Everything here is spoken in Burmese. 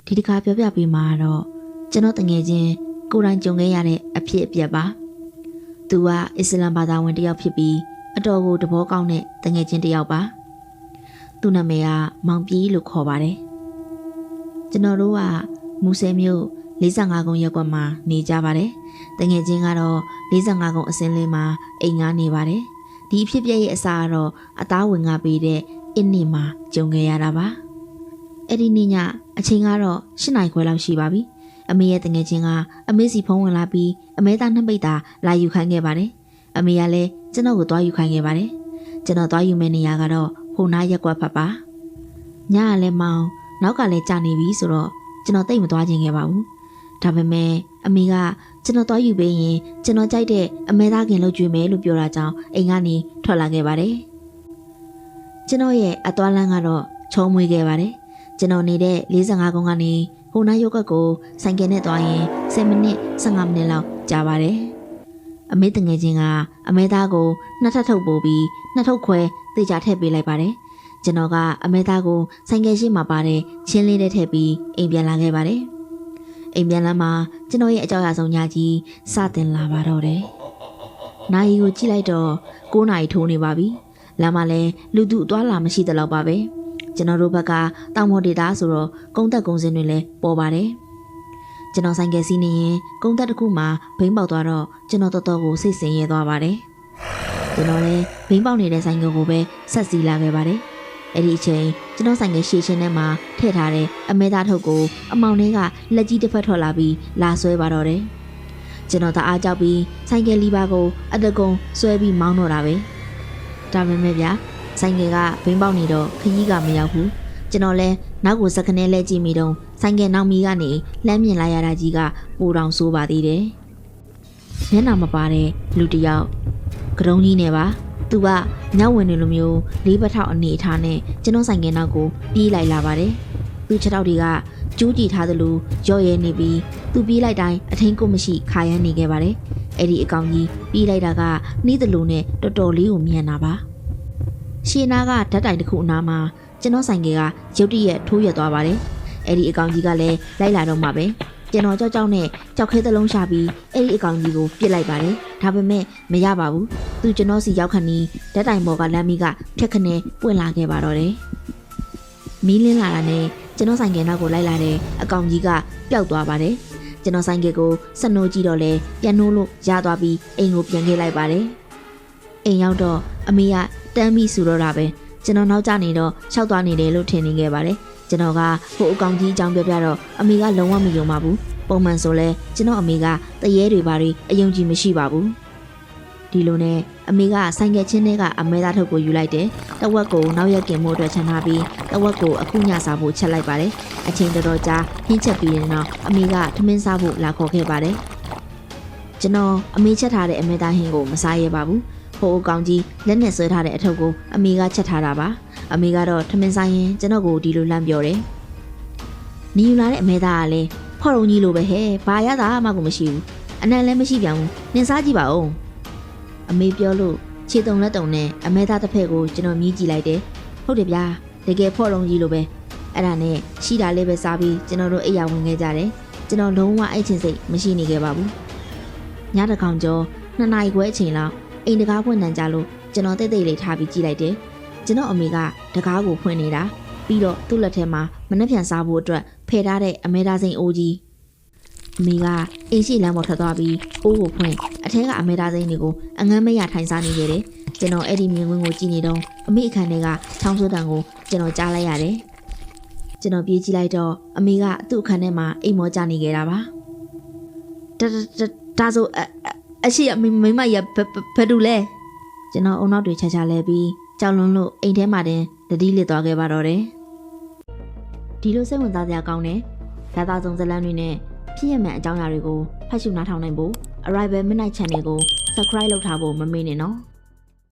ဒီတစ်ခါပြောပြပေးမှာတော့ကျွန်တော်တငယ်ချင်းကိုယ်တိုင်ကြုံခဲ့ရတဲ့အဖြစ်အပျက်ပါသူကအစ္စလမ်ဘာသာဝင်တစ်ယောက်ဖြစ်ပြီးအတော်ကိုတဘောကောင်းတဲ့တငယ်ချင်းတစ်ယောက်ပါသူ့နာမည်ကမောင်ပြေးလို့ခေါ်ပါတယ်ကျွန်တော်တို့ကမူဆယ်မြို့45ကုန်းရပ်ကွက်မှာနေကြပါတယ်တငယ်ချင်းကတော့45ကုန်းအစင်းလေးမှာအိမ်ငှားနေပါတယ်ဒီအဖြစ်အပျက်ရဲ့အစားကတော့အသားဝင်ငါပေးတဲ့အင်းနေမှာကြုံခဲ့ရတာပါအဲ့ဒီနေ့ညအချိန်ကတော့8နာရီခွဲလောက်ရှိပါပြီအမေရဲ့တငယ်ချင်းကအမေစီဖုန်းဝင်လာပြီးအမေသားနှစ်ပိတ်သာလာယူခိုင်းခဲ့ပါတယ်အမေကလည်းကျွန်တော်ကိုသွားယူခိုင်းခဲ့ပါတယ်ကျွန်တော်သွားယူမယ့်နေရာကတော့ဟိုနားရက်ကွက်ဖက်ပါညကလည်းမောင်နောက်ကလည်းကြာနေပြီဆိုတော့ကျွန်တော်တိတ်မသွားခြင်းခဲ့ပါဘူးဒါပေမဲ့အမေကကျွန်တော်သွားယူပေးရင်ကျွန်တော်ကြိုက်တဲ့အမေသားခင်လှုပ်ကြွေးမယ်လို့ပြောတာကြောင့်အိမ်ကနေထွက်လာခဲ့ပါတယ်ကျွန်တော်ရဲ့အသွားလမ်းကတော့ချုံမွေးခဲ့ပါတယ်ကျွန်တော်နေတဲ့45ကုန်းကနေဟိုနားရုပ်ကတ်ကိုဆိုင်ကယ်နဲ့သွားရင်10မိနစ်15မိနစ်လောက်ကြာပါတယ်အမေတငယ်ချင်းကအမေသားကိုနှစ်ထပ်ထုတ်ပို့ပြီးနှစ်ထုတ်ခွဲတေချာထည့်ပေးလိုက်ပါတယ်ကျွန်တော်ကအမေသားကိုဆိုင်ကယ်ရှိမှပါတဲ့ချင်းလေးနဲ့ထည့်ပြီးအိမ်ပြန်လာခဲ့ပါတယ်အိမ်ပြန်လာမှကျွန်တော်ရဲ့အကြောက်အဆုံးညကြီးစတင်လာပါတော့တယ်နာရီကိုကြည့်လိုက်တော့9နာရီထိုးနေပါပြီလမ်းမှာလည်းလူသူအသွားလာမရှိသလောက်ပါပဲကျွန်တော်တို့ဘက်ကတောင်ပေါ်ဒေသဆိုတော့ကုန်းတက်ကုန်းစင်းတွေလည်းပေါ်ပါတယ်ကျွန်တော်ဆိုင်ကယ်စီးနေရင်ကုန်းတက်တစ်ခုမှာဘိန်းပေါက်သွားတော့ကျွန်တော်တော်တော်ကိုစိတ်ဆင်းရဲသွားပါတယ်ကျွန်တော်လည်းဘိန်းပေါက်နေတဲ့ဆိုင်ကယ်ကိုပဲဆက်စီးလာခဲ့ပါတယ်အဲ့ဒီအချိန်ကျွန်တော်ဆိုင်ကယ်ရှေ့ချင်းထဲမှာထည့်ထားတဲ့အမဲသားထုတ်ကိုအမောင်လေးကလက်ကြီးတစ်ဖက်ထွက်လာပြီးလာဆွဲပါတော့တယ်ကျွန်တော်တအားကြောက်ပြီးဆိုင်ကယ်လီဘာကိုအတကုံဆွဲပြီးမောင်းတော့တာပဲဒါပေမဲ့ဗျာဆိုင်ကယ်ကဘိန်းပေါက်နေတော့ခရီးကမရောက်ဘူးကျွန်တော်လဲနောက်ကိုစက္ကနဲလဲကြည့်မိတော့ဆိုင်ကယ်နောက်မီကနေလှမ်းမြင်လိုက်ရတာကြီးကပိုတောင်ဆိုးပါသေးတယ်မျက်နှာမပါတဲ့လူတစ်ယောက်ကတုံးကြီးနဲ့ပါသူကညဝင်နေလိုမျိုးလေးပတ်ထောက်အနေထားနဲ့ကျွန်တော်ဆိုင်ကယ်နောက်ကိုပြေးလိုက်လာပါတယ်သူခြေထောက်တွေကကျိုးကြည့်ထားသလိုရော့ရဲနေပြီးသူပြေးလိုက်တိုင်းအထင်းကိုမရှိခါရမ်းနေခဲ့ပါတယ်အဲ့ဒီအကောင်ကြီးပြေးလိုက်တာကနှီးသလိုနဲ့တော်တော်လေးကိုမြန်တာပါရှေးနားကဓာတ်တိုင်တစ်ခုအနားမှာကျွန်တော်ဆိုင်ကယ်ကရုတ်တရက်ထိုးရက်သွားပါတယ်အဲ့ဒီအကောင်ကြီးကလည်းလိုက်လာတော့မှပဲကျွန်တော်ကြောက်နဲ့ကြောက်ခဲသလုံးရှာပြီးအဲ့ဒီအကောင်ကြီးကိုပြစ်လိုက်ပါတယ်ဒါပေမဲ့မရပါဘူးသူကျွန်တော်စီရောက်ခဏီးဓာတ်တိုင်ပေါ်ကလမ်းမီးကဖြက်ခနဲပွင့်လာခဲ့ပါတော့တယ်မီးလင်းလာတာနဲ့ကျွန်တော်ဆိုင်ကယ်နောက်ကိုလိုက်လာတဲ့အကောင်ကြီးကပျောက်သွားပါတယ်ကျွန်တော်ဆိုင်ကယ်ကိုစနိုးကြည့်တော့လဲပြန်နိုးလို့ရသွားပြီးအိမ်ကိုပြန်ခဲ့လိုက်ပါတယ်အိမ်ရောက်တော့အမေကတမ်းပြီးဆူတော့တာပဲကျွန်တော်နောက်ကျနေတော့ရှောက်သွားနေတယ်လို့ထင်နေခဲ့ပါတယ်ကျွန်တော်ကဟိုအကောင်ကြီးအကြောင်းပြောပြတော့အမေကလုံးဝမယုံပါဘူးပုံမှန်ဆိုလဲကျွန်တော်အမေကတရေတွေပါတွေအယုံကြည်မရှိပါဘူးဒီလိုနဲ့အမေကဆိုင်ကယ်ချင်းထဲကအမဲသားထုတ်ကိုယူလိုက်တယ်တဝက်ကိုနောက်ရက်ကင်မို့အတွက်ချန်ထားပြီးတဝက်ကိုအခုညစားဖို့ချက်လိုက်ပါတယ်အချိန်တော်တော်ကြာဟင်းချက်ပြီးရင်တော့အမေကထမင်းစားဖို့လာခေါ်ခဲ့ပါတယ်ကျွန်တော်အမေချက်ထားတဲ့အမဲသားဟင်းကိုမစားရပါဘူးဟိုအကောင်ကြီးလက်နဲ့ဆွဲထားတဲ့အထုပ်ကိုအမေကချက်ထားတာပါအမေကတော့ထမင်းဆိုင်ရင်ကျွန်တော်ကိုဒီလိုလမ်းပြောတယ်နီယူလာတဲ့အမဲသားကလည်းဖော်ရုံကြီးလိုပဲဟဲ့ဘာရတာမှကိုမရှိဘူးအနံလည်းမရှိပြန်ဘူးနင်စားကြည့်ပါဦးအမေပြောလို့ခြေတုံလက်တုံနဲ့အမဲသားတစ်ဖက်ကိုကျွန်တော်မြည်ကြည့်လိုက်တယ်ဟုတ်တယ်ဗျာတကယ်ဖော်ရုံကြီးလိုပဲအဲ့ဒါနဲ့ရှိတာလေးပဲစားပြီးကျွန်တော်တို့အိယာဝင်ခဲ့ကြတယ်ကျွန်တော်လုံးဝအိတ်ချင်စိတ်မရှိနေခဲ့ပါဘူးညတစ်ခေါင်ကျော်2နာရီခွဲအချိန်လောက်အိမ်တကားဖွင့်နှံကြလို့ကျွန်တော်တိတ်တိတ်လေးထားပြီးကြည့်လိုက်တယ်ကျွန်တော်အမေကတကားကိုဖွင့်နေတာပြီးတော့သူ့လက်ထဲမှာမနှက်ပြန်စားဖို့အတွက်ဖယ်ထားတဲ့အမဲသားစိန်အိုးကြီးအမေကအိမ်ရှိလမ်းပေါ်ထွက်သွားပြီးအိုးကိုဖွင့်အထက်ကအမဲသားစိန်တွေကိုအငမ်းမရထိုင်စားနေခဲ့တယ်ကျွန်တော်အဲ့ဒီမြင်ကွင်းကိုကြည့်နေတော့အမေအခန်းထဲကချောင်းစိုးတန်ကိုကျွန်တော်ကြားလိုက်ရတယ်ကျွန်တော်ပြေးကြည့်လိုက်တော့အမေကသူ့အခန်းထဲမှာအိမ်မောကျနေခဲ့တာပါဒါဆိုအရှိမိမရဘယ်သူလဲကျွန်တော်အုံနောက်တွေချာချာလဲပြီးကြောက်လွန်းလို့အိမ်ထဲမှာတင်တတိလစ်သွားခဲ့ပါတော့တယ်ဒီလိုစိတ်ဝင်စားစရာကောင်းတဲ့ဒါသာဆုံးဇလန်းတွေနဲ့ဖြစ်ရမှန်အကြောင်းအရာတွေကိုဖတ်ရှုနားထောင်နိုင်ဖို့ Arrival Midnight Channel ကို Subscribe လုပ်ထားဖို့မမေ့နဲ့နော်